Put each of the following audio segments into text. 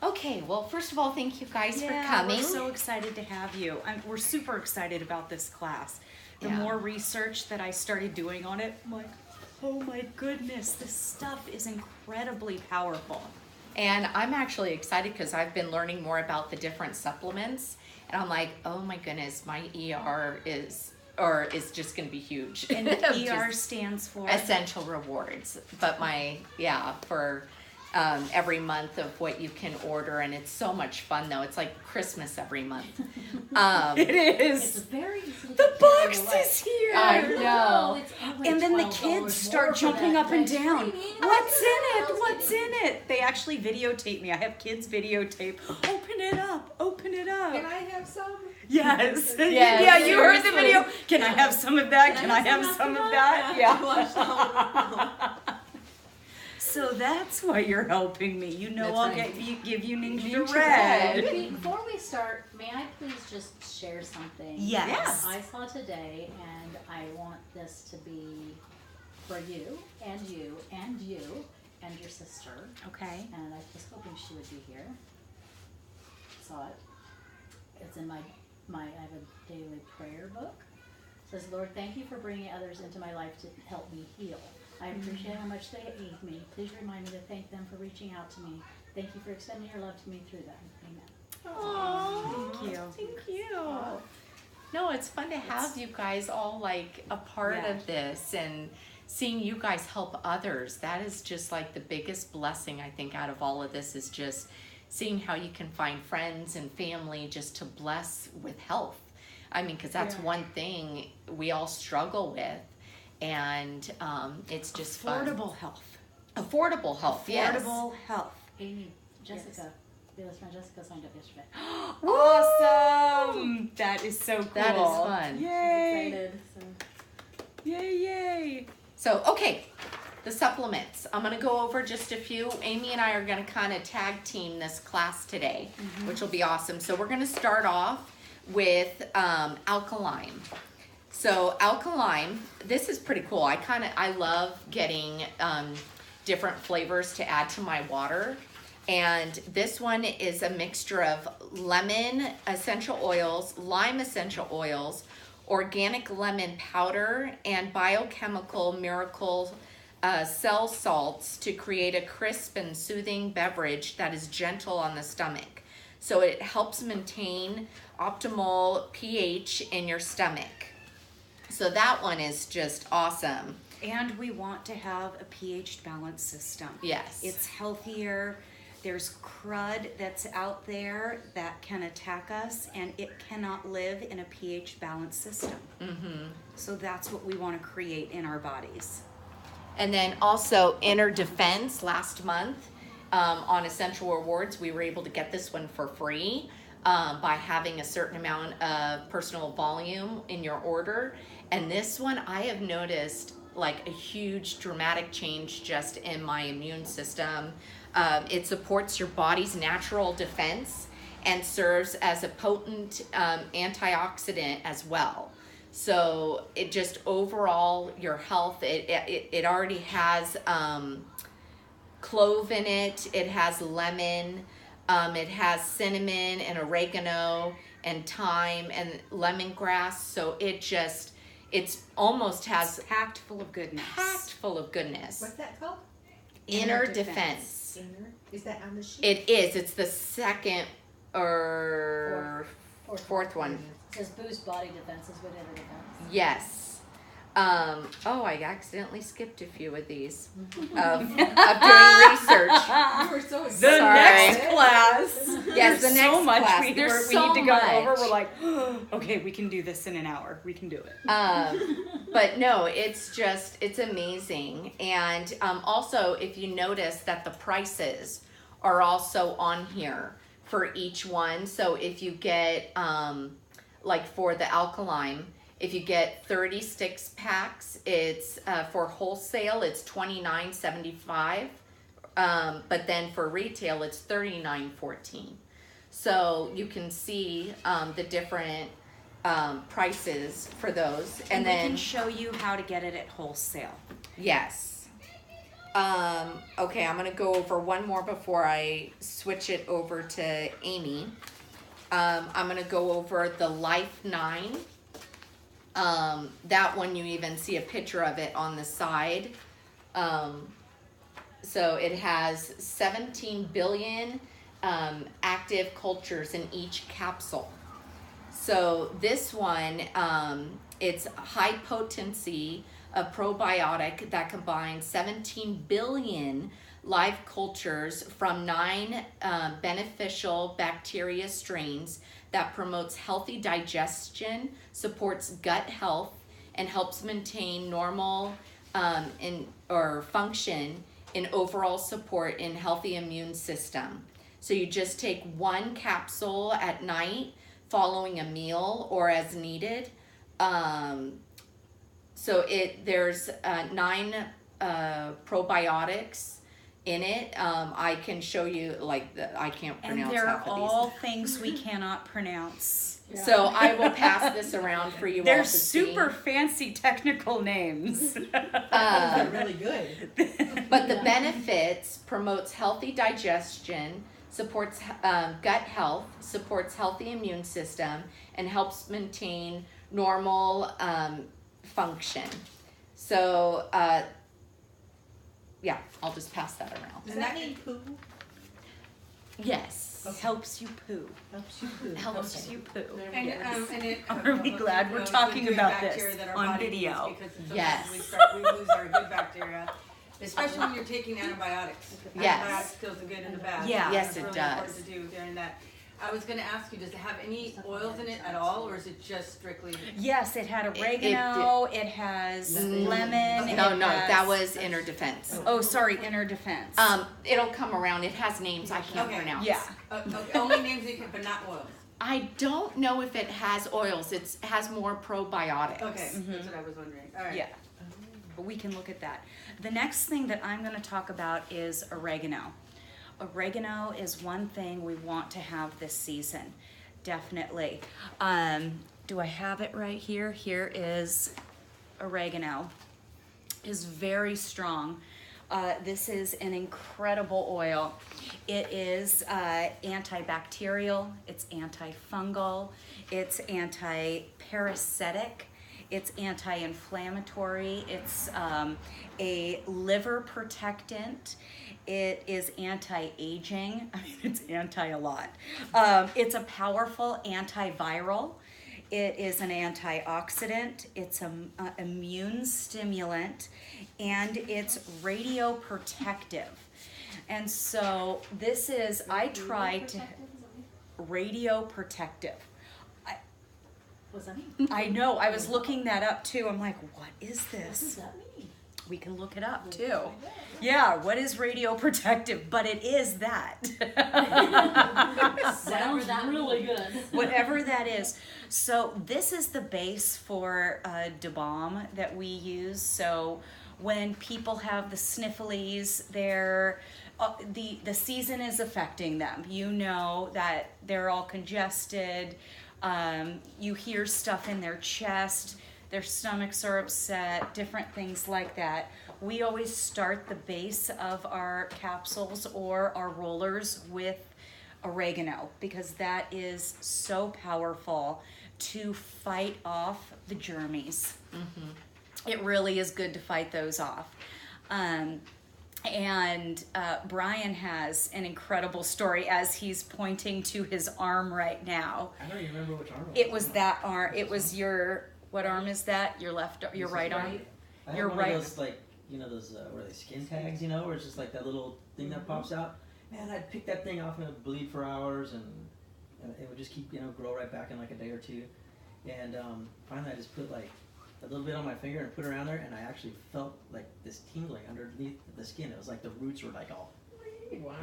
Okay, well, first of all, thank you guys for Yeah, coming. we're so excited to have you. We're super excited about this class. The Yeah. more research that I started doing on it, I'm like, oh my goodness, this stuff is incredibly powerful. And I'm actually excited because I've been learning more about the different supplements. And I'm like, oh my goodness, my ER is just going to be huge. And the Just ER stands for? Essential Rewards. But for every month of what you can order. And it's so much fun, though. It's like Christmas every month. It It's is. very easy to The get box carried away. is here. I know. It's only And then the $12 kids start more for jumping that up and next down. training. What's in it? Else What's getting- in it? They actually videotape me. I have kids videotape. Open it up. Open it up. Can I have some? Yes. Yes, Yeah, you heard the seriously. video. Can I have some of that? Can I have some of that? Yeah. So that's why you're helping me. You know That's I'll right. give you Ninja Ninja Red. Red. Before we start, may I please just share something? Yes. I saw today, and I want this to be for you, and you, and you, and your sister. Okay. And I was hoping she would be here. Saw it. It's in my I have a daily prayer book. It says, Lord, thank you for bringing others into my life to help me heal. I appreciate how much they aid me. Please remind me to thank them for reaching out to me. Thank you for extending your love to me through them. Amen. Oh, Thank you. Thank you. No, it's fun to have you guys all like a part Yeah. of this and seeing you guys help others. That is just like the biggest blessing I think out of all of this is just seeing how you can find friends and family just to bless with health. I mean, because that's Yeah. one thing we all struggle with, and it's just Affordable health. fun. Affordable health. Yes. Affordable health. Amy, Jessica, Bella's friend Jessica signed up yesterday. Awesome. That is so cool. That is fun. Yay. Excited. So. Yay, yay. So, okay, the supplements. I'm going to go over just a few. Amy and I are going to kind of tag team this class today, which will be awesome. So we're going to start off with Alkalign. So Alkalign, this is pretty cool. I love getting different flavors to add to my water. And this one is a mixture of lemon essential oils, lime essential oils, organic lemon powder, and biochemical miracle cell salts to create a crisp and soothing beverage that is gentle on the stomach. So it helps maintain optimal pH in your stomach. So that one is just awesome. And we want to have a pH balanced system. Yes. It's healthier. There's crud that's out there that can attack us, and it cannot live in a pH balanced system. Mm-hmm. So that's what we want to create in our bodies. And then also Inner Defense last month on Essential Rewards, we were able to get this one for free by having a certain amount of personal volume in your order. And this one I have noticed like a huge dramatic change just in my immune system. It supports your body's natural defense and serves as a potent antioxidant as well. So it just overall your health, it already has clove in it, it has lemon, it has cinnamon and oregano and thyme and lemongrass. So it's almost has Packed full of goodness. packed full of goodness. What's that called? Inner Defense. Inner? Is that on the sheet? It is. It's the second or fourth one. It says boost body defenses with inner defense. Yes. I accidentally skipped a few of these of doing research. You were so The excited. Sorry. next class. Yes, the There's next so much class. we There's need so to go much. over. We're like, okay, we can do this in an hour. We can do it. But no, it's amazing. And also, if you notice that the prices are also on here for each one. So if you get, like for the Alkalign, if you get 30 sticks packs, it's for wholesale, it's $29.75. But then for retail, it's $39.14. So you can see the different prices for those. And And we can then, show you how to get it at wholesale. yes. Okay, I'm gonna go over one more before I switch it over to Amy. I'm gonna go over the Life 9. That one you even see a picture of it on the side. So it has 17 billion active cultures in each capsule. So this one, it's high potency, a probiotic that combines 17 billion live cultures from 9 beneficial bacteria strains that promotes healthy digestion, supports gut health, and helps maintain normal function in overall support in healthy immune system. So you just take 1 capsule at night following a meal or as needed. So there's 9 probiotics in it. I can show you, I can't And pronounce they're half of these. all things we cannot pronounce. So I will pass this around for you all They're to super see. fancy technical names. They're really good. But the benefits promotes healthy digestion, supports gut health, supports healthy immune system, and helps maintain normal function. So yeah, I'll just pass that around. Does that mean poo? Yes. Helps you poo. Helps you poo. Helps you poo. And, Yes. and it, Are we glad we're the talking good about bacteria this that our on body video? needs, because sometimes Yes. we lose our good bacteria, especially when you're taking antibiotics. Yes. Antibiotics kills the good and the bad. Yeah. Yes, It's it really does. important to do during that. I was gonna ask you, does it have any oils in it at all, or is it just strictly? Yes, it had oregano, it has lemon. No, it no, has- that was Inner Defense. Oh, sorry, Inner Defense. It'll come around. It has names I can't Okay. pronounce. Yeah. Okay, only names you can, but not oils. I don't know if it has oils. It has more probiotics. Okay, that's what I was wondering. All right. Yeah. But we can look at that. The next thing that I'm going to talk about is oregano. Oregano is one thing we want to have this season, definitely. Do I have it right here? Here is oregano. Is very strong. This is an incredible oil. It is antibacterial, it's antifungal, it's anti-parasitic, it's anti-inflammatory, it's a liver protectant, it is anti-aging, I mean it's anti a lot. It's a powerful antiviral. It is an antioxidant, it's an immune stimulant, and it's radioprotective. And so this is, I try to, radioprotective. What's that mean? I know, I was looking that up too. I'm like, what is What does this? that mean? We can look it up too. Yeah, what is radioprotective? But it is that. Sounds really good. Whatever that is. So this is the base for Da Balm that we use. So when people have the sniffles, they're the season is affecting them. You know that they're all congested. You hear stuff in their chest. Their stomachs are upset, different things like that. We always start the base of our capsules or our rollers with oregano because that is so powerful to fight off the germies. It really is good to fight those off. And Brian has an incredible story as he's pointing to his arm right now. I don't even remember which arm It was that arm. It was your, what arm is that? Your left, your This is right arm? right. I Your have one right- of those, like, you know, those, what are they, skin tags, you know, where it's just like that little thing that pops out. Man, I'd pick that thing off and it would bleed for hours and it would just keep, you know, grow right back in like a day or two. And finally I just put like a little bit on my finger and put it around there and I actually felt like this tingling underneath the skin. It was like the roots were like all. Wow.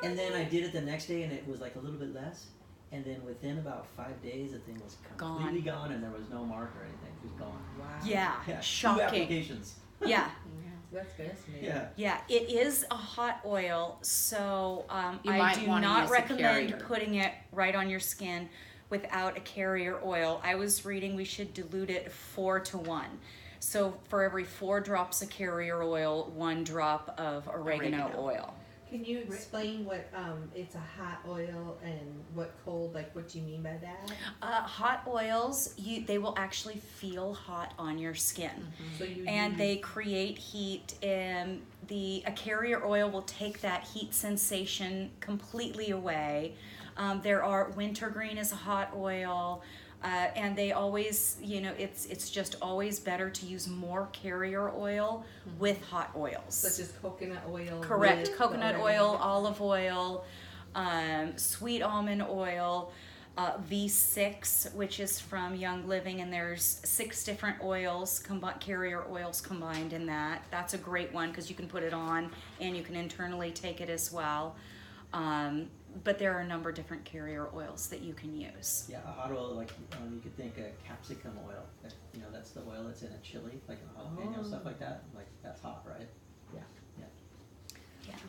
And then I did it the next day and it was like a little bit less. And then within about 5 days, the thing was completely gone and there was no mark or anything. It was gone. Wow. Yeah, Yeah, 2 shocking. applications. Yeah, That's fascinating. Yeah. yeah. It is a hot oil, so You I might do wanna not use a recommend carrier. putting it right on your skin without a carrier oil. I was reading we should dilute it 4 to 1. So for every 4 drops of carrier oil, 1 drop of oregano Oregano. oil. Can you explain what it's a hot oil and what cold, like what you mean by that? Hot oils, they will actually feel hot on your skin. So you And use- they create heat. A carrier oil will take that heat sensation completely away. There are wintergreen is a hot oil, and they always, it's just always better to use more carrier oil with hot oils. such as coconut oil. Correct. with Coconut the oil, oregano. olive oil, sweet almond oil, V6, which is from Young Living, and there's 6 different oils, carrier oils combined in that. That's a great one because you can put it on and you can internally take it as well. But there are a number of different carrier oils that you can use. Yeah, a hot oil, like you could think a capsicum oil. That's the oil that's in a chili, like a jalapeno, stuff like that. Like that's hot, right?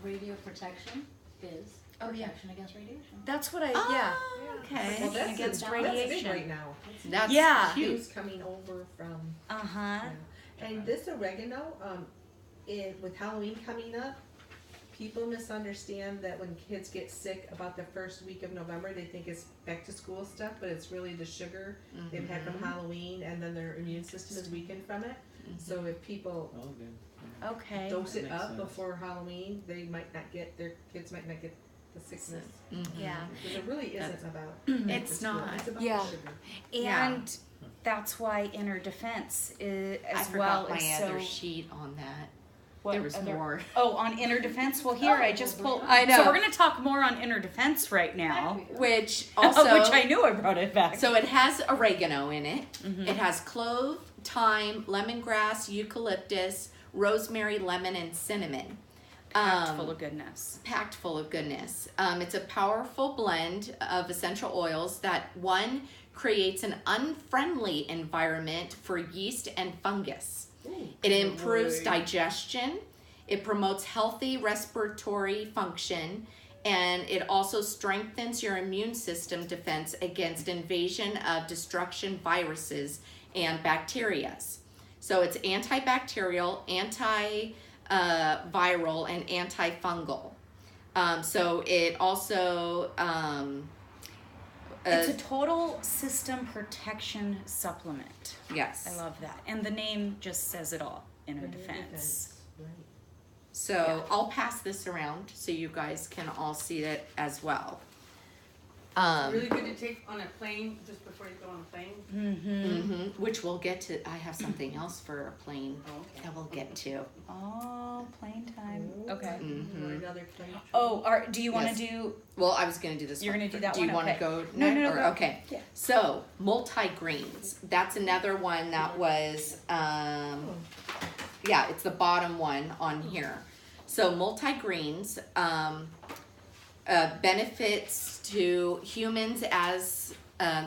Radio protection is Oh, yeah. protection against radiation. That's what Oh, okay. Well, that's against that's radiation. big right now. That's Yeah. cute. News coming over from. Uh-huh. And this oregano, with Halloween coming up, people misunderstand that when kids get sick about the first week of November, they think it's back to school stuff, but it's really the sugar they've had from Halloween, and then their immune system is weakened from it. So if people Oh, good. Okay. dose That it makes up sense. before Halloween, their kids might not get the sickness. Yeah. Because it really isn't about. It's the sugar, not. It's about Yeah. the sugar. Yeah. And that's why inner defense is, I as forgot well my is other so. sheet on that. What There was other- more. Oh, on inner defense. Well, here I just pulled. I know. So we're gonna talk more on inner defense right now, Which also, which I knew I brought it back. so it has oregano in it. Mhm. It has clove, thyme, lemongrass, eucalyptus, rosemary, lemon, and cinnamon. Packed full of goodness. Packed full of goodness. It's a powerful blend of essential oils that one creates an unfriendly environment for yeast and fungus. It improves digestion. It promotes healthy respiratory function, and it also strengthens your immune system defense against invasion of destruction viruses and bacteria. So it's antibacterial, viral, and antifungal. So it also It's a total system protection supplement. yes. I love that, and the name just says it all. Inner defense. Right. So I'll pass this around so you guys can all see it as well. Really good to take on a plane just before you go on a plane. Mm-hmm. Which we'll get to. I have something else for a plane that we'll get to. Oh, plane time. Okay. Or another plane. Oh, do you want to Yes. do? Well, I was going to do this. You're one gonna do first. that Do you one? want to Okay. go? No, next? no, Or- go. Okay. Yeah. So multi-greens. That's another one that was. Yeah, it's the bottom one on here. So multi-greens benefits to humans as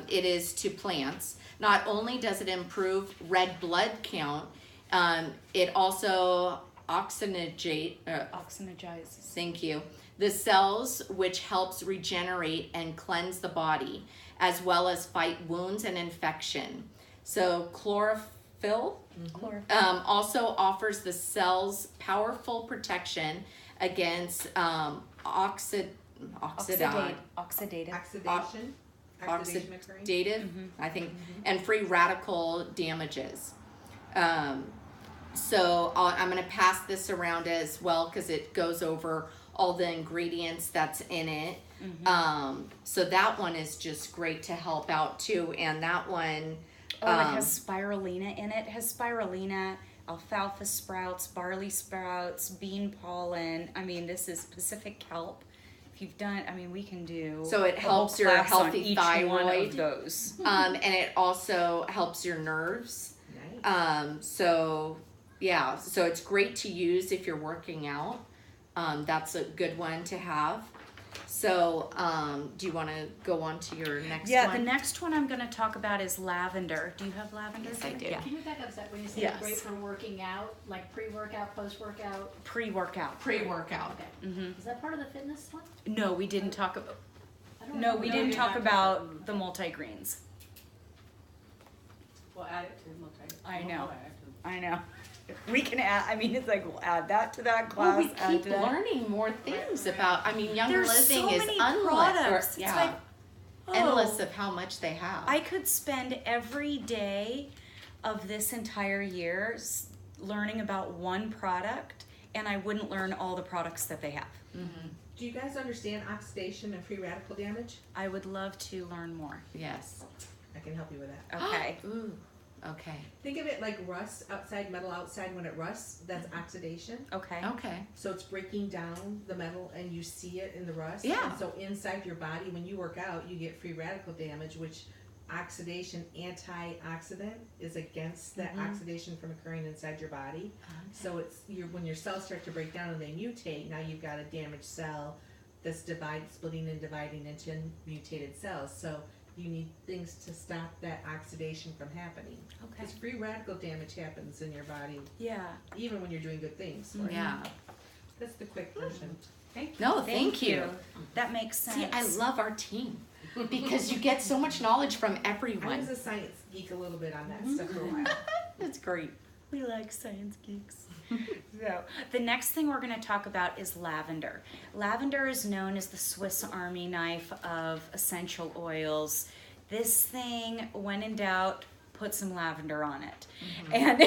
it is to plants. Not only does it improve red blood count, it also oxygenate. Oxygenizes. Thank you. The cells, which helps regenerate and cleanse the body, as well as fight wounds and infection. So chlorophyll also offers the cells powerful protection against oxidative Oxidative. Oxidation. Oxidation occurring. I think, and free radical damages. So I'm going to pass this around as well because it goes over all the ingredients that's in it. So that one is just great to help out too, and that one. Oh, it has spirulina in it. It has spirulina, alfalfa sprouts, barley sprouts, bean pollen. I mean, this is Pacific kelp. If you've done, I mean, we can do. So it a whole helps your class on healthy each one thyroid. of those. And it also helps your nerves. Nice. So yeah, so it's great to use if you're working out. That's a good one to have. So do you want to go on to your next Yeah, one? the next one I'm going to talk about is lavender. Do you have lavender? Yes, I do. Yeah. Can you back up a sec when you say Yes. great for working out, like pre-workout, post-workout? Pre-workout. Pre-workout. Okay. Mm-hmm. Is that part of the fitness one? No, we didn't talk about. I don't No, know. we No, didn't we talk did not. about the multigreens. We'll add it to multi. I know. I know. We can add, I mean, it's like, we'll add that to that Well, class. we add keep to that. learning more things about, I mean, Young There's Living so is many unless, products. It's yeah, like, oh, endless of how much they have. I could spend every day of this entire year learning about one product, and I wouldn't learn all the products that they have. Do you guys understand oxidation and free radical damage? I would love to learn more. Yes. I can help you with that. Okay. Ooh, okay, Think of it like rust outside, metal outside. When it rusts, that's oxidation. Okay. okay. So it's breaking down the metal and you see it in the rust. Yeah. And so inside your body, when you work out, you get free radical damage, which oxidation, antioxidant, is against that oxidation from occurring inside your body. So it's when your cells start to break down and they mutate, now you've got a damaged cell that's splitting and dividing into mutated cells. So you need things to stop that oxidation from happening. Okay. Because free radical damage happens in your body Yeah. even when you're doing good things. Like, Yeah. That's the quick version. No, thank you. That makes sense. See, I love our team because you get so much knowledge from I everyone. was a science geek a little bit on that stuff for a while. That's great. We like science geeks. So, the next thing we're going to talk about is lavender. Lavender is known as the Swiss Army knife of essential oils. This thing, when in doubt, put some lavender on it. And,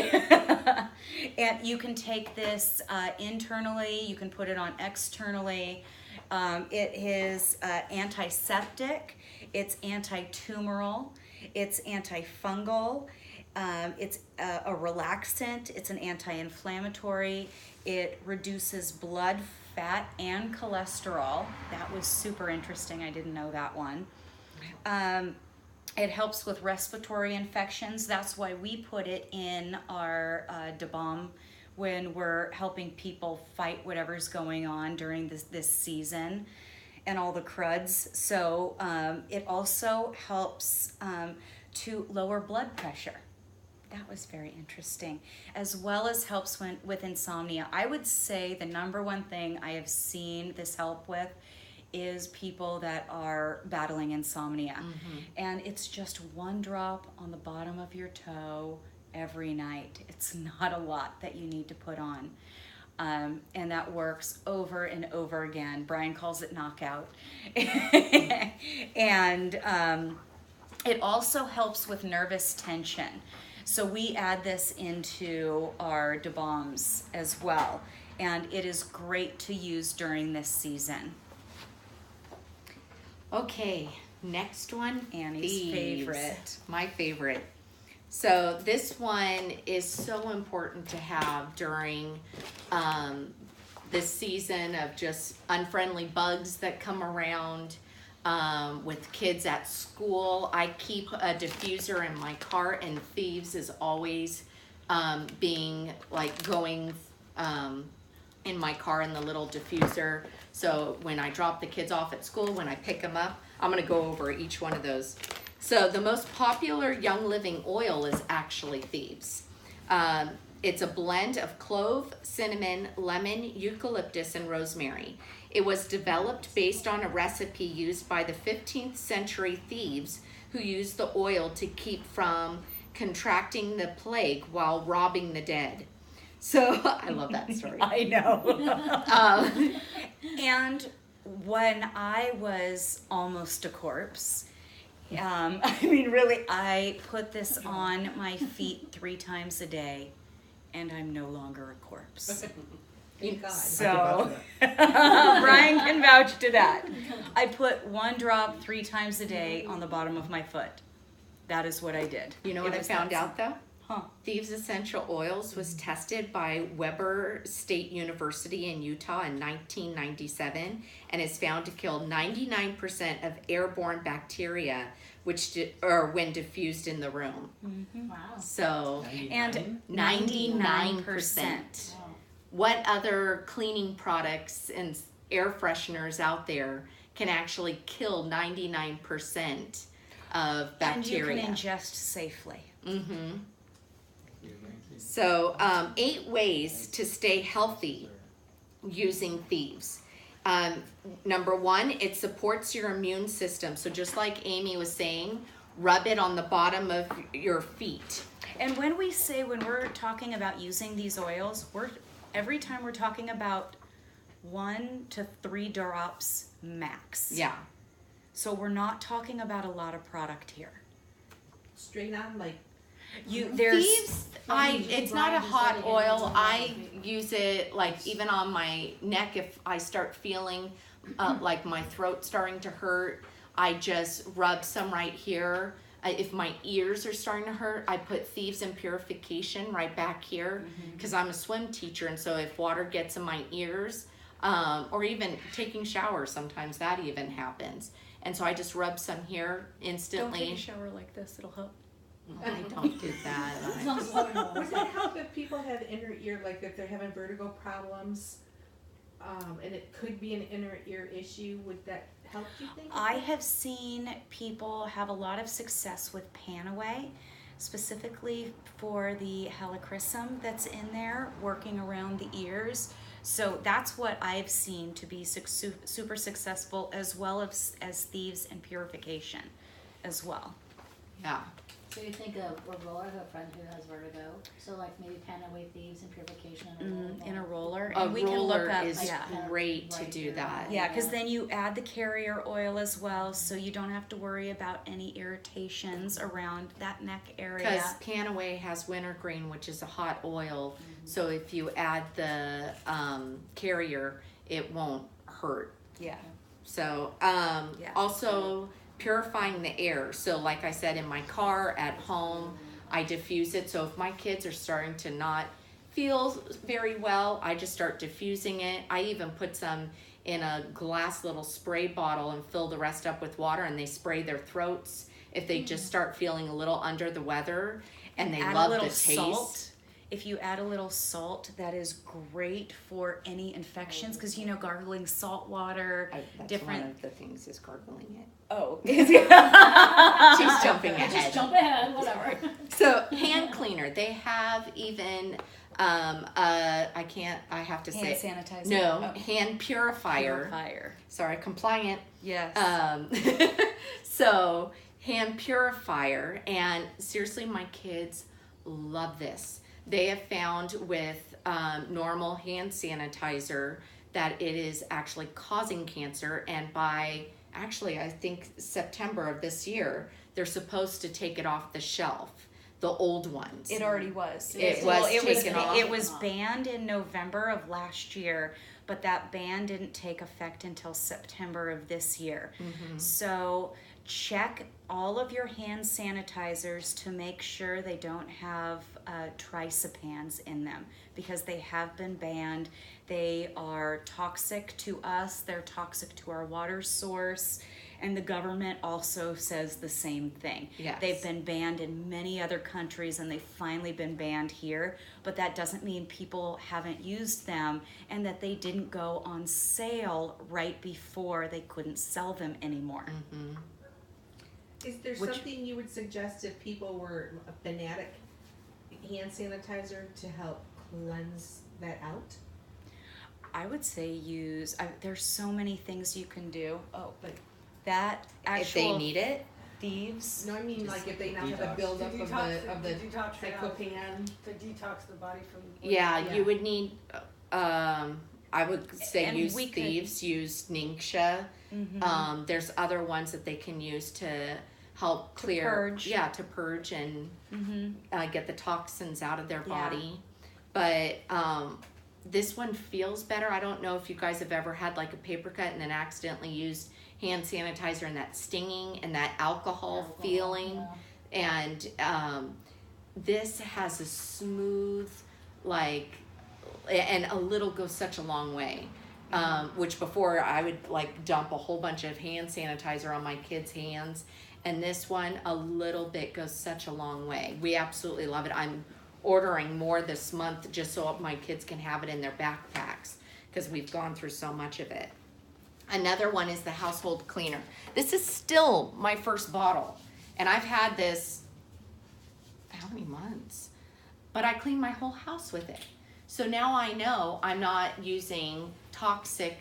and you can take this internally, you can put it on externally. It is antiseptic, it's anti-tumoral, it's antifungal. It's a relaxant, it's an anti-inflammatory, it reduces blood, fat, and cholesterol. That was super interesting, I didn't know that one. It helps with respiratory infections, that's why we put it in our Da Balm when we're helping people fight whatever's going on during this season and all the cruds. So it also helps to lower blood pressure. That was very interesting, as well as helps with insomnia. I would say the number one thing I have seen this help with is people that are battling insomnia. And it's just one drop on the bottom of your toe every night. It's not a lot that you need to put on. And that works over and over again. Brian calls it knockout. And it also helps with nervous tension. So we add this into our Da Balms as well, and it is great to use during this season. Okay, next one. Annie's Thieves. favorite. My favorite. So this one is so important to have during this season of just unfriendly bugs that come around. With kids at school, I keep a diffuser in my car, and Thieves is always being like going in my car in the little diffuser. So when I drop the kids off at school, when I pick them up, I'm gonna go over each one of those. So the most popular Young Living oil is actually Thieves. It's a blend of clove, cinnamon, lemon, eucalyptus, and rosemary. It was developed based on a recipe used by the 15th century thieves who used the oil to keep from contracting the plague while robbing the dead. So I love that story. I know. And when I was almost a corpse, I mean, really, I put this on my feet 3 times a day, and I'm no longer a corpse. Thank God. So, Brian can vouch to that. I put 1 drop 3 times a day on the bottom of my foot. That is what I did. You know It what I was found that out though? Huh. Thieves Essential Oils was tested by Weber State University in Utah in 1997 and is found to kill 99% of airborne bacteria when diffused in the room. Wow. So And 99%. What other cleaning products and air fresheners out there can actually kill 99% of bacteria? And you can ingest safely. Mm-hmm. So, 8 ways to stay healthy using Thieves. Number 1, it supports your immune system. So just like Amy was saying, rub it on the bottom of your feet. And when we're talking about using these oils, every time we're talking about 1 to 3 drops max. Yeah. So we're not talking about a lot of product here. Straight on, like, There's Thieves, Like, it's you not a grind, just hot let it in, oil. it's all I right. use it like even on my neck if I start feeling like my throat starting to hurt. I just rub some right here. If my ears are starting to hurt, I put Thieves and Purification right back here because I'm a swim teacher, and so if water gets in my ears, or even taking showers, sometimes that even happens. And so I just rub some here instantly. Don't take a shower like this, it'll help. I don't do that. Sounds wonderful. would that help if people have inner ear, like if they're having vertigo problems, and it could be an inner ear issue, would that help, do you think? I have seen people have a lot of success with Panaway, specifically for the helichrysum that's in there, working around the ears. So that's what I've seen to be super successful, as well as Thieves and Purification as well. Yeah. So you think of a roller, I have a friend who has vertigo, so like maybe Panaway, Thieves, and Purification In a roller. A And we can roller look up, is yeah. great to Right do there. that. Yeah, because then you add the carrier oil as well, so you don't have to worry about any irritations around that neck area. Because Panaway has wintergreen, which is a hot oil. So if you add the carrier, it won't hurt. Yeah. So Yeah. also purifying the air. So like I said, in my car, at home, I diffuse it. So if my kids are starting to not feel very well, I just start diffusing it. I even put some in a glass little spray bottle and fill the rest up with water, and they spray their throats if they just start feeling a little under the weather, and they Add love a little the taste. salt. If you add a little salt, that is great for any infections, because gargling salt water, That's different. one of the things is gargling it. Oh, She's jumping ahead. Just jump ahead, whatever. So hand cleaner, they have even I have to hand say sanitizer. no, Oh, hand purifier. purifier. Sorry, compliant. Yes. So hand purifier, and seriously, my kids love this. They have found with normal hand sanitizer that it is actually causing cancer, and by actually I think September of this year, they're supposed to take it off the shelf, the old ones. It already was. It was taken off. It was banned in November of last year, but that ban didn't take effect until September of this year. So check all of your hand sanitizers to make sure they don't have trisepans in them, because they have been banned. They are toxic to us. They're toxic to our water source. And the government also says the same thing. Yes. They've been banned in many other countries, and they've finally been banned here. But that doesn't mean people haven't used them, and that they didn't go on sale right before they couldn't sell them anymore. Is there Which- something you would suggest if people were a fanatic hand sanitizer to help cleanse that out? I would say there's so many things you can do. Oh, but that actual If they need it, Thieves. No, I mean, like if they now have a detox. buildup of the detox Cyclopan. to detox the body from. yeah, Yeah. you would need. I would say And use we could- Thieves, use Ningxia. There's other ones that they can use to help clear, purge. to purge and Mm-hmm. get the toxins out of their Yeah. body. But this one feels better. I don't know if you guys have ever had like a paper cut and then accidentally used hand sanitizer and that stinging and that alcohol feeling. Yeah. And this has a smooth, and a little goes such a long way. Which before I would like dump a whole bunch of hand sanitizer on my kids' hands, and this one, a little bit goes such a long way. We absolutely love it. I'm ordering more this month just so my kids can have it in their backpacks, because we've gone through so much of it. Another one is the household cleaner. This is still my first bottle, and I've had this how many months? But I clean my whole house with it. So now I know I'm not using toxic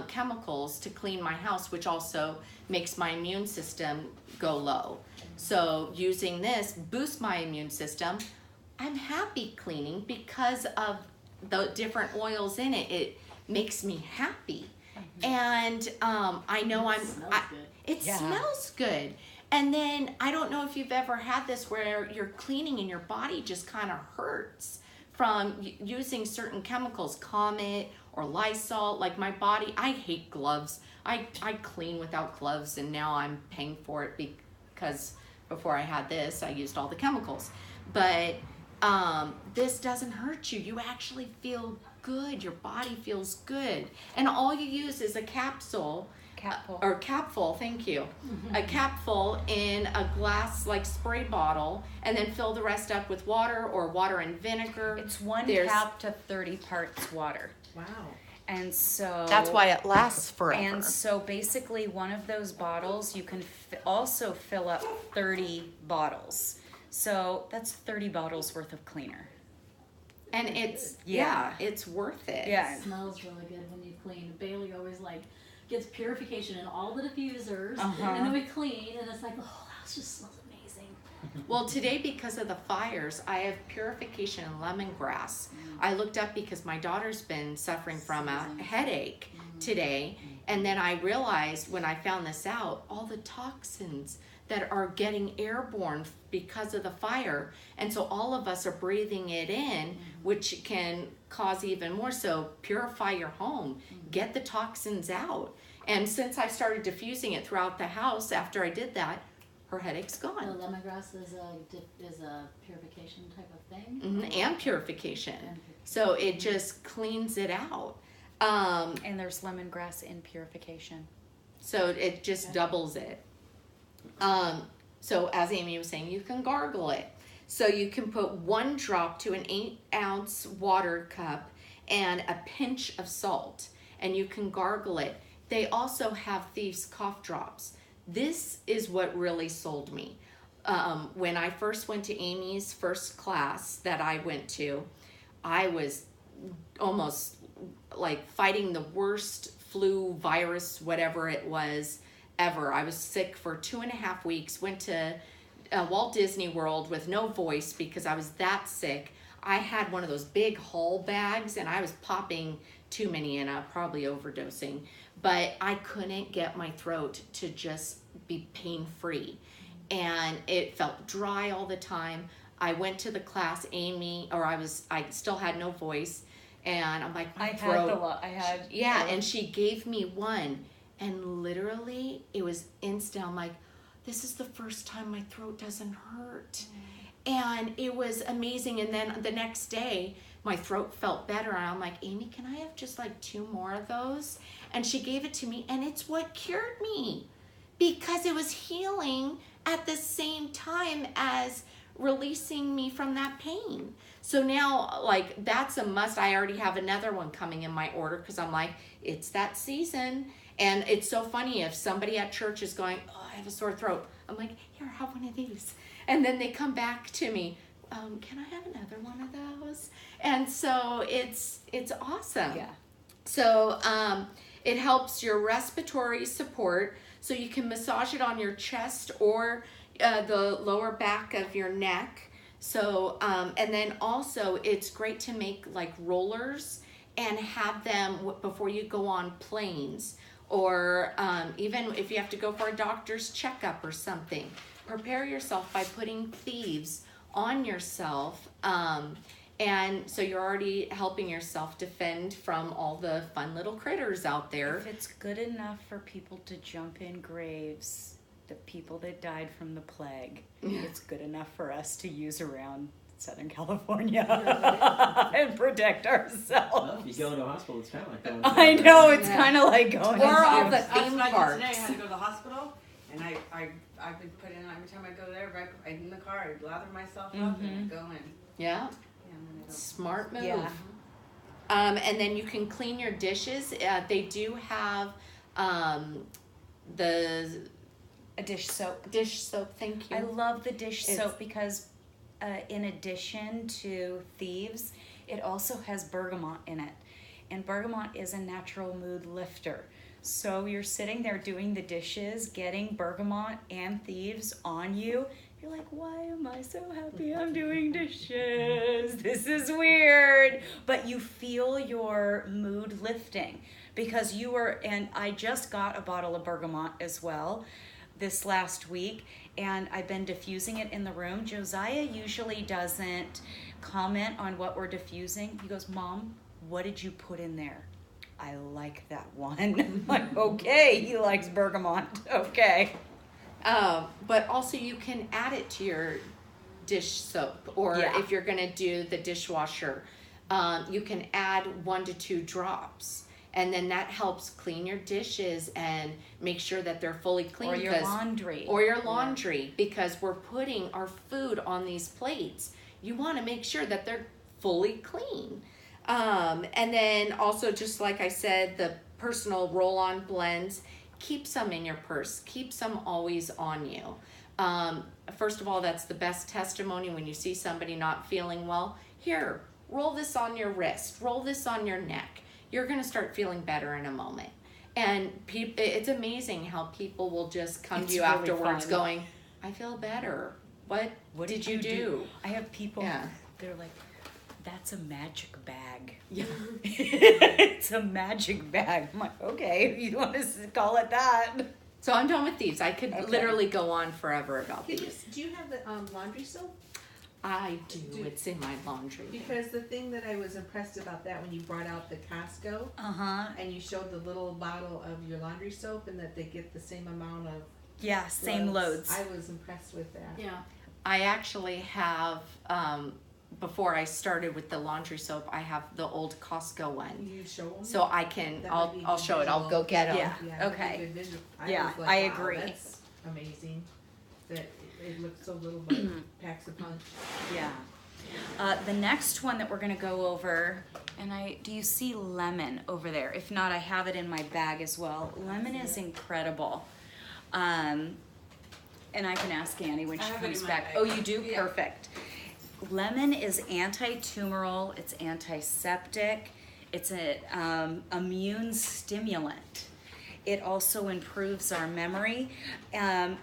chemicals to clean my house, which also makes my immune system go low. So using this boosts my immune system. I'm happy cleaning because of the different oils in it. It makes me happy. And I know It smells good. it Yeah. smells good. And then I don't know if you've ever had this where you're cleaning and your body just kind of hurts from using certain chemicals, Comet or Lysol. Like my body, I hate gloves. I clean without gloves, and now I'm paying for it because before I had this, I used all the chemicals. But this doesn't hurt you. You actually feel good. Your body feels good. And all you use is a capsule. Capful. Or capful, thank you. A capful in a glass like spray bottle, and then fill the rest up with water or water and vinegar. It's 1 There's- cap to 30 parts water. Wow. And so That's why it lasts forever. And so basically one of those bottles you can also fill up 30 bottles. So that's 30 bottles worth of cleaner. And it's Yeah. it's worth it. Yeah. It smells really good when you clean. Bailey always like gets purification in all the diffusers, Uh-huh. and then we clean, and it's like, oh, the house just smells amazing. Well, today because of the fires, I have purification and lemongrass. I looked up because my daughter's been suffering from a headache today, and then I realized when I found this out, all the toxins that are getting airborne because of the fire, and so all of us are breathing it in, which can cause even more. So purify your home, get the toxins out. And since I started diffusing it throughout the house after I did that, her headache's The gone. lemongrass is a purification type of thing. And purification. And So it just cleans it out. And there's lemongrass in purification. So it just doubles it. So as Amy was saying, you can gargle it. So you can put 1 drop to an 8-ounce water cup and a pinch of salt, and you can gargle it. They also have Thieves cough drops. This is what really sold me. When I first went to Amy's first class that I went to, I was almost like fighting the worst flu virus, whatever it was, ever. I was sick for 2.5 weeks, went to Walt Disney World with no voice because I was that sick. I had one of those big haul bags and I was popping too many in, probably overdosing, but I couldn't get my throat to just be pain-free. And it felt dry all the time. I went to the class, I still had no voice, and I'm like, my throat. Yeah, and she gave me one, and literally it was instant. I'm like, this is the first time my throat doesn't hurt. And it was amazing. And then the next day my throat felt better, and I'm like, Amy, can I have just like 2 more of those? And she gave it to me, and it's what cured me, because it was healing at the same time as releasing me from that pain. So now, like, that's a must. I already have another one coming in my order because I'm like, it's that season. And it's so funny if somebody at church is going, oh, I have a sore throat. I'm like, here, have one of these. And then they come back to me, can I have another one of those? And so it's awesome. Yeah. So it helps your respiratory support. So you can massage it on your chest or the lower back of your neck. So, and then also it's great to make like rollers and have them before you go on planes, or even if you have to go for a doctor's checkup or something. Prepare yourself by putting Thieves on yourself. And so you're already helping yourself defend from all the fun little critters out there. If it's good enough for people to jump in graves, the people that died from the plague, it's good enough for us to use around Southern California and protect ourselves. Well, if you go into a hospital, it's kind of like going. I know, it's Yeah. kind of like going. Or all to- the That's theme what I did parks. today. I had to go to the hospital, and I've been putting every time I go there, right in the car, I lather myself up and I go in. Yeah, Yeah, I'm gonna go. smart move. Yeah. And then you can clean your dishes. They do have the a dish soap. dish soap, thank you. I love the dish It's- soap because in addition to Thieves, it also has bergamot in it. and bergamot is a natural mood lifter. So you're sitting there doing the dishes, getting bergamot and thieves on you. You're like, why am I so happy I'm doing dishes? This is weird. But you feel your mood lifting because you were, and I just got a bottle of bergamot as well this last week, and I've been diffusing it in the room. Josiah usually doesn't comment on what we're diffusing. He goes, Mom, what did you put in there? I like that one. I'm like, okay, he likes bergamot. Okay. But also you can add it to your dish soap, or Yeah. if you're gonna do the dishwasher, you can add 1 to 2 drops, and then that helps clean your dishes and make sure that they're fully clean. Or your 'cause- laundry. Or your laundry, because we're putting our food on these plates. You want to make sure that they're fully clean. And then also, just like I said, the personal roll-on blends, keep some in your purse. Keep some always on you. First of all, that's the best testimony when you see somebody not feeling well. Here, roll this on your wrist. Roll this on your neck. You're going to start feeling better in a moment. And it's amazing how people will just come It's to you really afterwards fun. going, I feel better. What did you do? I have people, Yeah. they're like, that's a magic bag. Yeah. It's a magic bag. I'm like, okay, if you want to call it that. So I'm done with these. I could Okay. literally go on forever about Can you, these. do you have the laundry soap? I do. Do- It's in my laundry. Because the thing that I was impressed about that when you brought out the Costco Uh-huh. and you showed the little bottle of your laundry soap and that they get the same amount of Yeah, same loads. I was impressed with that. Yeah. I actually have, before I started with the laundry soap, I have the old Costco one. You show them? So I can, That I'll might be I'll good show it. I'll visual. go get them. Yeah. that'd be Okay. good visual. Yeah, was like, I wow, agree. That's amazing. That it looks so little but packs a punch. Yeah. The next one that we're gonna go over, and do you see lemon over there? If not, I have it in my bag as well. Lemon is incredible. And I can ask Annie when I she have it comes in my back. bag. Oh, you do? Yeah. Perfect. Lemon is anti-tumoral, it's antiseptic, it's an immune stimulant. It also improves our memory. And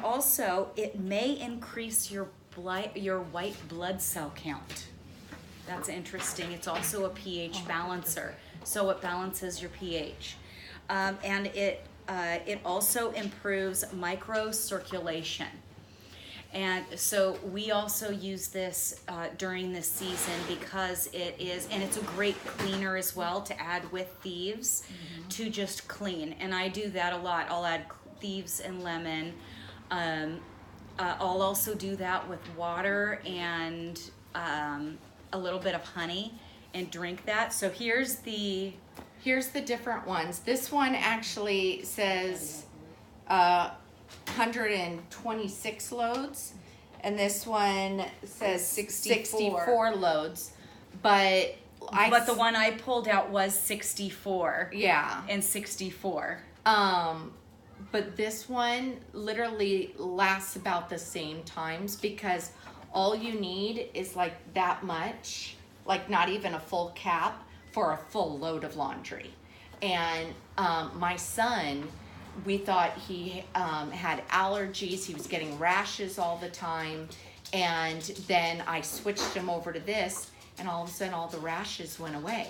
also it may increase your white blood cell count. That's interesting. It's also a pH balancer, so it balances your pH. And it also improves microcirculation. And so we also use this during this season because it's a great cleaner as well to add with thieves to just clean. And I do that a lot. I'll add thieves and lemon. I'll also do that with water and a little bit of honey and drink that. So here's the different ones. This one actually says 126 loads, and this one says 64 loads. But the one I pulled out was 64 yeah. and 64. But this one literally lasts about the same times because all you need is like that much, like not even a full cap for a full load of laundry. And my son, we thought he had allergies. He was getting rashes all the time. And then I switched him over to this, and all of a sudden all the rashes went away.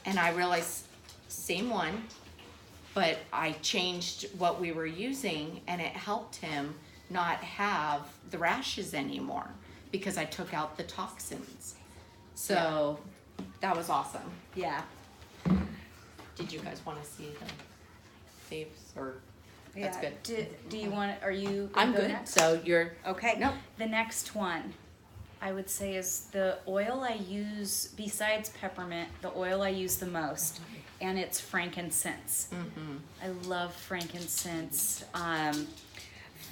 And I realized, same one, but I changed what we were using, and it helped him not have the rashes anymore because I took out the toxins. So that was awesome. Yeah. Did you guys want to see the faves or? That's Yeah. good. Do you want? Are you? I'm go good. next? So you're Okay. Nope. The next one, I would say, is the oil I use besides peppermint. The oil I use the most, and it's frankincense. I love frankincense.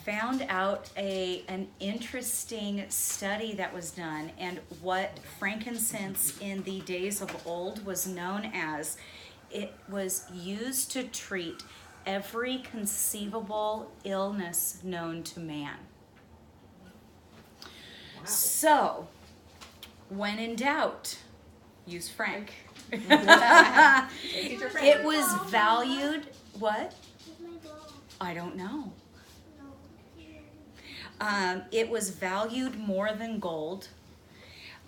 Found out an interesting study that was done, and what frankincense in the days of old was known as. It was used to treat every conceivable illness known to man. So, when in doubt, use frank. It was valued, what? I don't know. It was valued more than gold.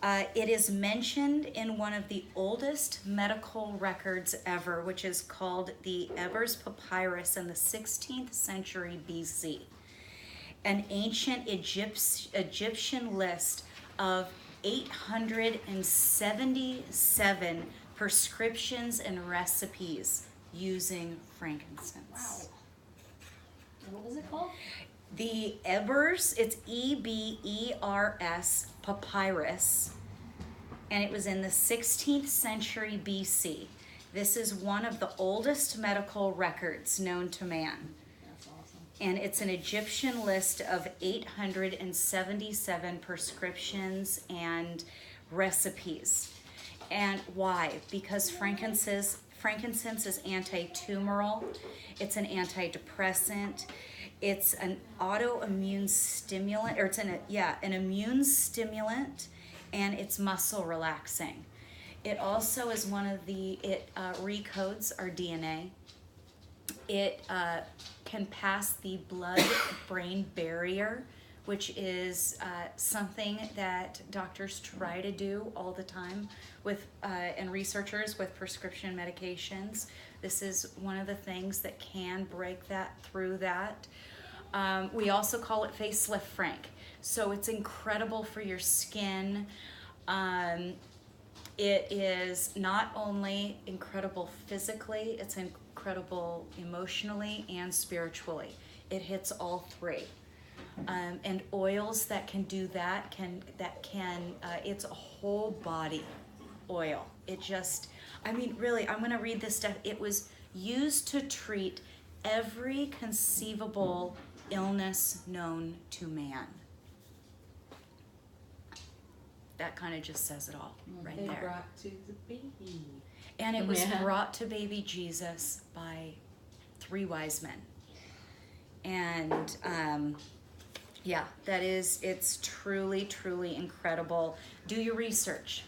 It is mentioned in one of the oldest medical records ever, which is called the Ebers Papyrus in the 16th century BC. An ancient Egyptian list of 877 prescriptions and recipes using frankincense. Wow. What was it called? The Ebers, it's Ebers papyrus, and it was in the 16th century BC. This is one of the oldest medical records known to man. That's awesome. And it's an Egyptian list of 877 prescriptions and recipes. And why? Because frankincense is anti-tumoral, it's an antidepressant, it's an autoimmune stimulant, or it's an immune stimulant, and it's muscle relaxing. It also is it recodes our DNA. It can pass the blood-brain barrier, which is something that doctors try to do all the time with and researchers with prescription medications. This is one of the things that can break through that. We also call it Facelift Frank. So it's incredible for your skin. It is not only incredible physically, it's incredible emotionally and spiritually. It hits all three. And oils that can do that it's a whole body oil. It just, really, I'm going to read this stuff. It was used to treat every conceivable illness known to man. That kind of just says it all right They there. brought to the baby. And it was Yeah. brought to baby Jesus by 3 wise men. And it's truly, truly incredible. Do your research.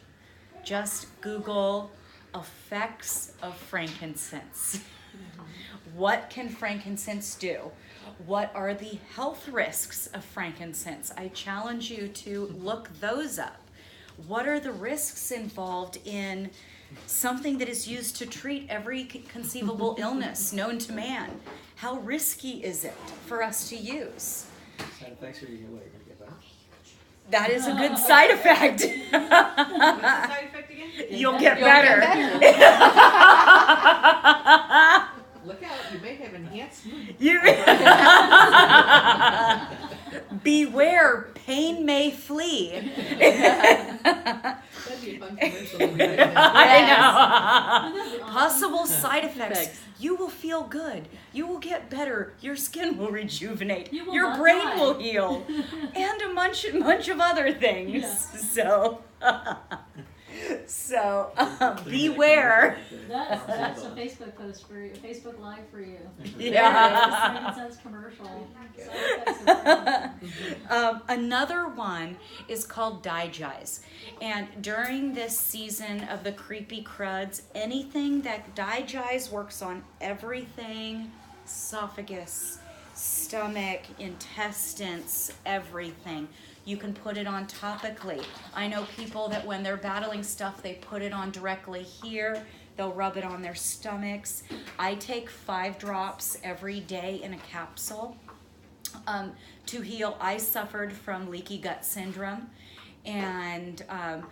Just Google effects of frankincense. What can frankincense do? What are the health risks of frankincense? I challenge you to look those up. What are the risks involved in something that is used to treat every conceivable illness known to man? How risky is it for us to use? Side effects, or you're gonna get better? That is a good side effect. What's the side effect again? You'll get You'll better. get better. Look out, you may have enhanced mood. Beware, pain may flee. That'd be a fun commercial. I know. Possible side effects. Thanks. You will feel good. You will get better. Your skin will rejuvenate. You will Your not brain die. will heal. And a bunch of other things. Yeah. So beware. That's a Facebook post for you, a Facebook Live for you. Yeah. Frankincense commercial. Side effects of frankincense. Another one is called Digize. And during this season of the creepy cruds, anything that Digize works on everything, esophagus, stomach, intestines, everything. You can put it on topically. I know people that when they're battling stuff, they put it on directly here. They'll rub it on their stomachs. I take 5 drops every day in a capsule to heal. I suffered from leaky gut syndrome. And a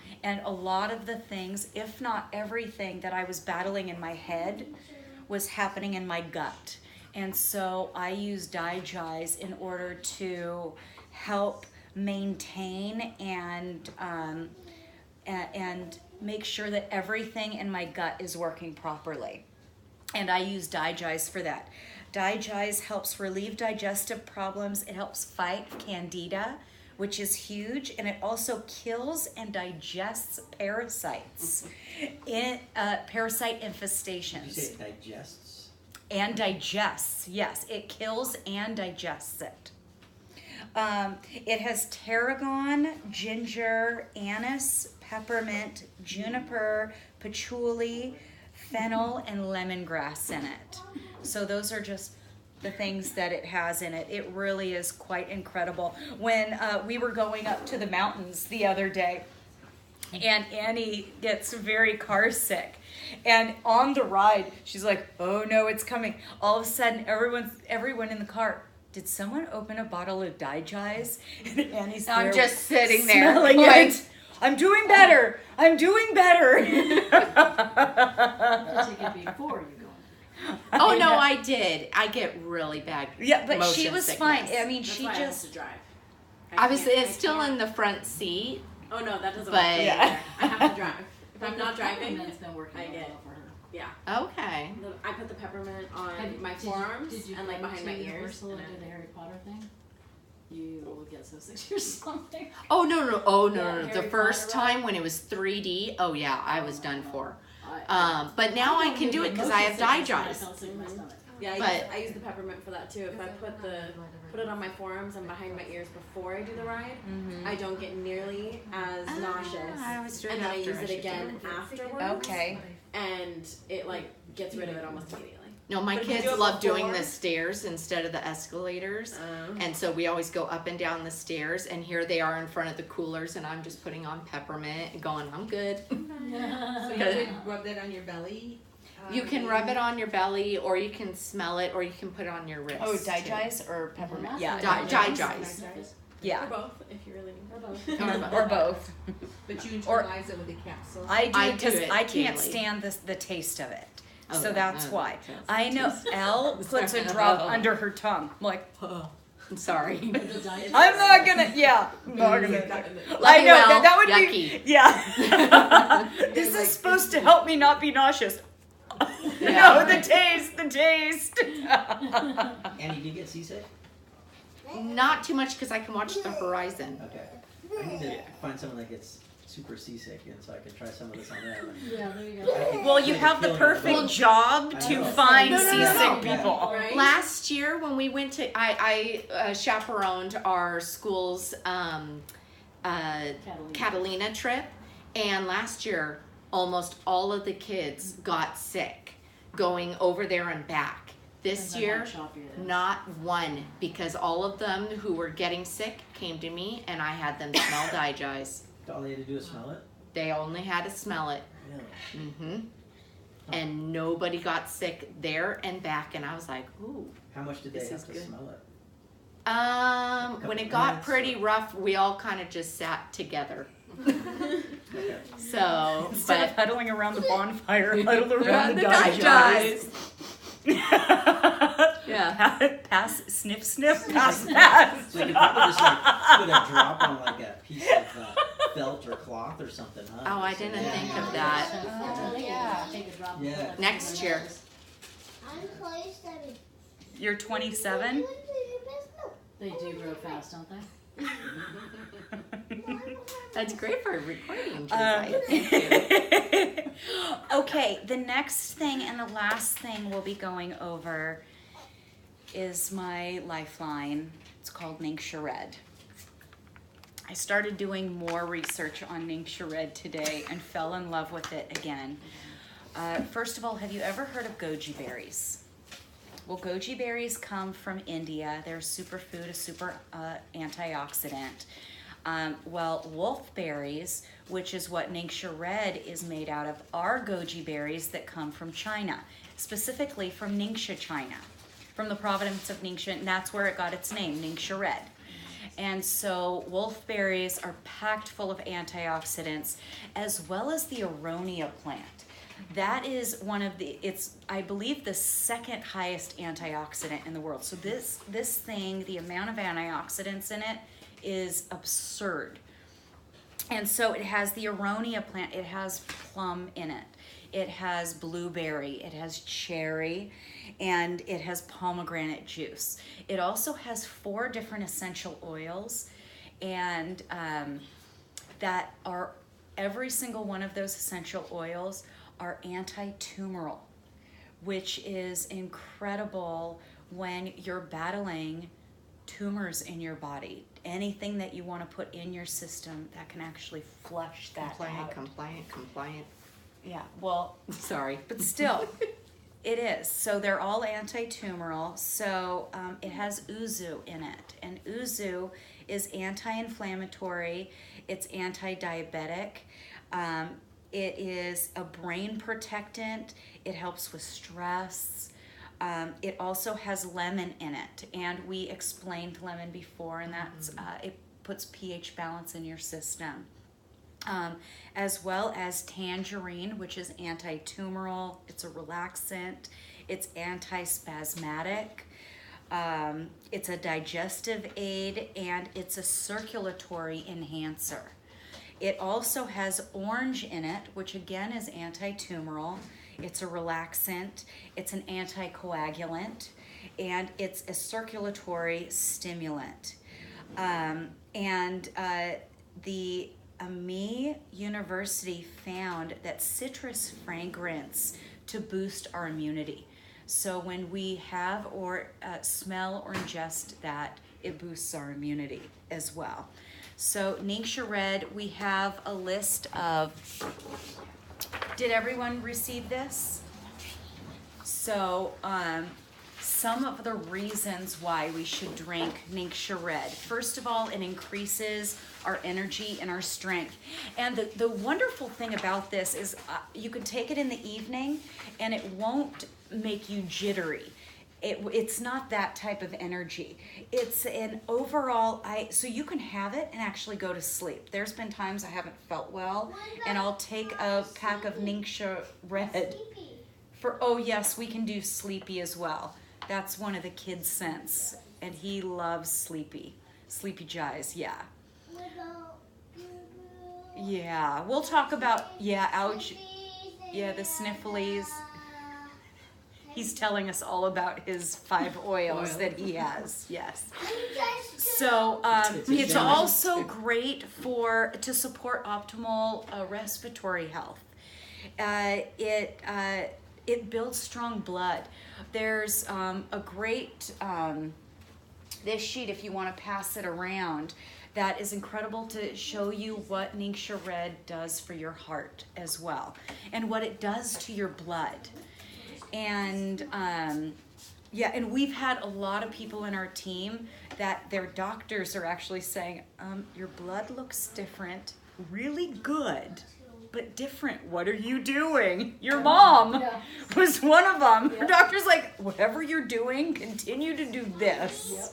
lot of the things, if not everything that I was battling in my head was happening in my gut. And so I use Digize in order to help maintain and make sure that everything in my gut is working properly. And I use Digize for that. Digize helps relieve digestive problems. It helps fight candida, which is huge, and it also kills and digests parasites, parasite infestations. Did you say it digests? And digests, yes, it kills and digests it. It has tarragon, ginger, anise, peppermint, juniper, patchouli, fennel, and lemongrass in it. So those are just the things that it has in it. It really is quite incredible. When we were going up to the mountains the other day, and Annie gets very car sick. And on the ride, she's like, "Oh no, it's coming." All of a sudden, everyone in the car, "Did someone open a bottle of Digize?" And Annie's there I'm just sitting there smelling going, it. "I'm doing better. I'm doing better." I take it before you go. oh no, I did. I get really bad. Yeah, but she motion was sickness. fine. I mean, That's she why I have just. to drive. I was can't- it's still can't- in the front seat. Oh no, that doesn't but- work. Yeah. I have to drive. If I'm not The driving, peppermint's been working I real get- well for her. yeah. Okay. I put the peppermint on Have- my did you- forearms did you and like go behind to my ears. Universal and and do the Harry Potter thing? You will get so sick or something. Oh no. Oh no. Yeah, no. The Harry first Potter ride. time when it was 3D, oh yeah, I was done for. I But now I can do it because I have Digize. felt sick in my stomach. Yeah, But- I use the peppermint for that too. If I put it on my forearms and behind my ears before I do the ride, I don't get nearly as nauseous. I was doing And then I after use I it should again afterwards. Okay. And it like gets rid of it almost immediately. No, my But if you kids do it love doing before- the stairs instead of the escalators. And so we always go up and down the stairs, and here they are in front of the coolers, and I'm just putting on peppermint and going, I'm good. So you could rub that on your belly. You can rub it on your belly, or you can smell it, or you can put it on your wrist. Oh, too. Digize or peppermint? That's Yeah, what Digize. Or yeah, both, if you really need. Or both. Or or both. But you Or- internalize it with the capsule. I do I do because it I can't daily. stand the taste of it. Oh, So yeah, that's no, why. that's- I know Elle puts a drop under her tongue. I'm like, I'm sorry. The Diet I'm not gonna. Yeah, I'm not gonna. Love I you, know Elle. that would Yucky. be. Yeah. This is supposed to help me not be nauseous. Yeah. No, the taste, the taste. Annie, do you get seasick? Not too much because I can watch the horizon. Okay. I need to find someone that gets super seasick, and so I can try some of this on them. Yeah, there you go. Well, you have the perfect job I to know. find No, no, no, seasick no. people. Right? Last year when we went to, I chaperoned our school's Catalina trip, and last year almost all of the kids got sick going over there and back. This Depends on year, how choppy it is. not one, because all of them who were getting sick came to me and I had them smell Digize. All they had to do is smell it? They only had to smell it. Really? Mm-hmm. And nobody got sick there and back, and I was like, ooh. How much did they This have is to good. smell it? When it Couple got minutes, pretty or- rough, we all kind of just sat together. Okay. So, Instead of but huddling around the bonfire, huddled around the Digize. Digize. Yeah. Pass, sniff, sniff, pass, pass. So you could probably just like put a drop on like a piece of felt or cloth or something, huh? Oh, I didn't think of that. yeah. Take a drop. Yeah. Next year. You're 27? They do grow fast, don't they? That's great for recording, Um, Josiah. Thank you. Okay, the next thing and the last thing we'll be going over is my lifeline. It's called Ningxia Red. I started doing more research on Ningxia Red today and fell in love with it again. First of all, have you ever heard of goji berries? Well, goji berries come from India. They're a superfood, a super antioxidant. Well, wolfberries, which is what Ningxia Red is made out of, are goji berries that come from China, specifically from Ningxia, China, from the province of Ningxia, and that's where it got its name, Ningxia Red. And so wolfberries are packed full of antioxidants, as well as the aronia plant. That is one of the, it's, I believe, the second highest antioxidant in the world. So this thing, the amount of antioxidants in it is absurd. And so it has the aronia plant, it has plum in it, it has blueberry, it has cherry, and it has pomegranate juice. It also has 4 different essential oils, and that are, every single one of those essential oils are anti-tumoral, which is incredible when you're battling tumors in your body. Anything that you want to put in your system that can actually flush that out. Compliant. Yeah, well, Sorry. but still, it is. So they're all anti-tumoral. So it has uzu in it, and uzu is anti-inflammatory. It's anti-diabetic. It is a brain protectant. It helps with stress. It also has lemon in it, and we explained lemon before, and that's it puts pH balance in your system. As well as tangerine, which is anti-tumoral. It's a relaxant. It's anti-spasmodic. It's a digestive aid, and it's a circulatory enhancer. It also has orange in it, which again is anti-tumoral. It's a relaxant. It's an anticoagulant, and it's a circulatory stimulant. The AMI University found that citrus fragrance to boost our immunity. So when we have or smell or ingest that, it boosts our immunity as well. So Ningxia Red, we have a list of, did everyone receive this? So some of the reasons why we should drink Ningxia Red. First of all, it increases our energy and our strength. And the wonderful thing about this is you can take it in the evening and it won't make you jittery. It's not that type of energy. It's an overall, so you can have it and actually go to sleep. There's been times I haven't felt well and I'll take a pack of Ningxia Red. Oh yes, we can do Sleepy as well. That's one of the kids' scents, and he loves Sleepy. Sleepy Jies, yeah. Yeah, we'll talk about, ouch. Yeah, the snifflies. He's telling us all about his 5 oils that he has, yes. So it's also great to support optimal respiratory health. It builds strong blood. There's a great, this sheet, if you want to pass it around, that is incredible to show you what Ningxia Red does for your heart as well, and what it does to your blood. And and we've had a lot of people in our team that their doctors are actually saying, your blood looks different, really good, but different. What are you doing? Your mom was one of them. Her doctor's like, whatever you're doing, continue to do this.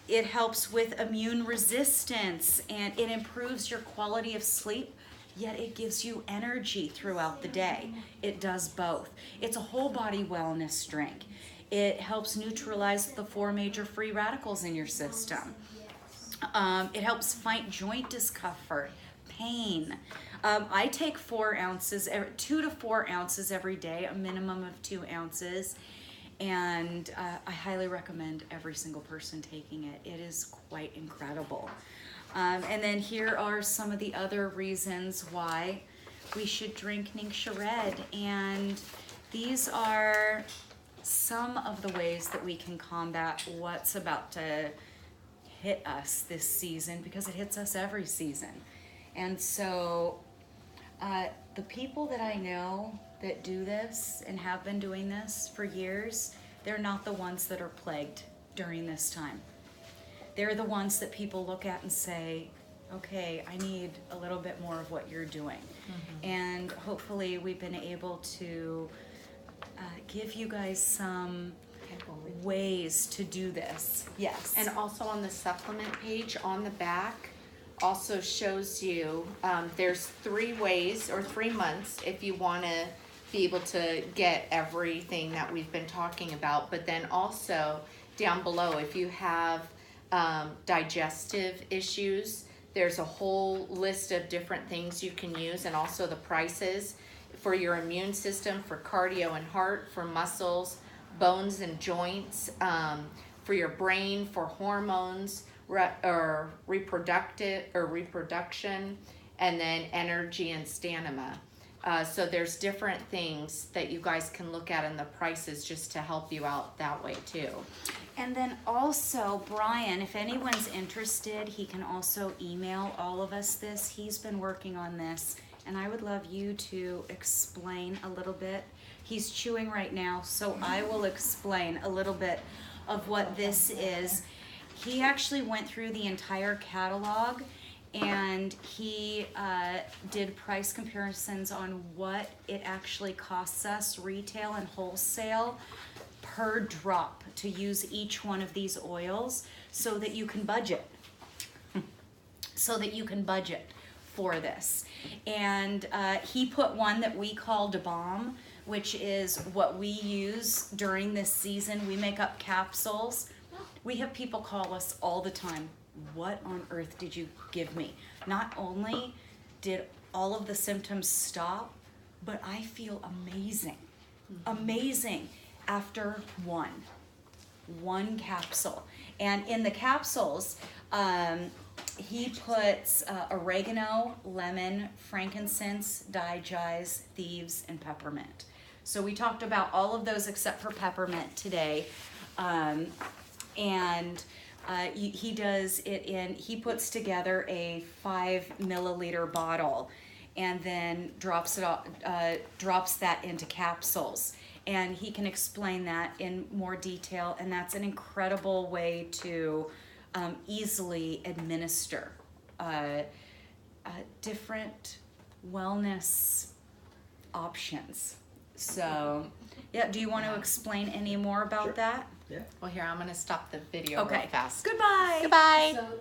It helps with immune resistance, and it improves your quality of sleep, yet it gives you energy throughout the day. It does both. It's a whole body wellness drink. It helps neutralize the 4 major free radicals in your system. It helps fight joint discomfort, pain. I take 4 ounces, 2 to 4 ounces every day, a minimum of 2 ounces. And I highly recommend every single person taking it. It is quite incredible. And then here are some of the other reasons why we should drink Ningxia Red. And these are some of the ways that we can combat what's about to hit us this season, because it hits us every season. And so the people that I know that do this and have been doing this for years, they're not the ones that are plagued during this time. They're the ones that people look at and say, okay, I need a little bit more of what you're doing. Mm-hmm. And hopefully we've been able to give you guys some ways to do this. Yes. And also on the supplement page on the back also shows you there's 3 ways or 3 months if you want to be able to get everything that we've been talking about. But then also down below, if you have digestive issues, there's a whole list of different things you can use, and also the prices for your immune system, for cardio and heart, for muscles, bones and joints, for your brain, for hormones, reproduction, and then energy and stamina. So there's different things that you guys can look at in the prices just to help you out that way too. And then also, Brian, if anyone's interested, he can also email all of us this. He's been working on this, and I would love you to explain a little bit. He's chewing right now, so I will explain a little bit of what this is. He actually went through the entire catalog, and he did price comparisons on what it actually costs us, retail and wholesale, per drop to use each one of these oils so that you can budget. So that you can budget for this. And he put one that we call Da Bomb, which is what we use during this season. We make up capsules. We have people call us all the time, what on earth did you give me? Not only did all of the symptoms stop, but I feel amazing. Amazing after one capsule. And in the capsules, he puts oregano, lemon, frankincense, digize, thieves, and peppermint. So we talked about all of those except for peppermint today. He does it in, he puts together a 5 milliliter bottle and then drops that into capsules. And he can explain that in more detail, and that's an incredible way to easily administer different wellness options. So, yeah, do you want to explain any more about Sure. that? Yeah. Well, here, I'm gonna stop the video real Okay. fast. Goodbye. Goodbye. So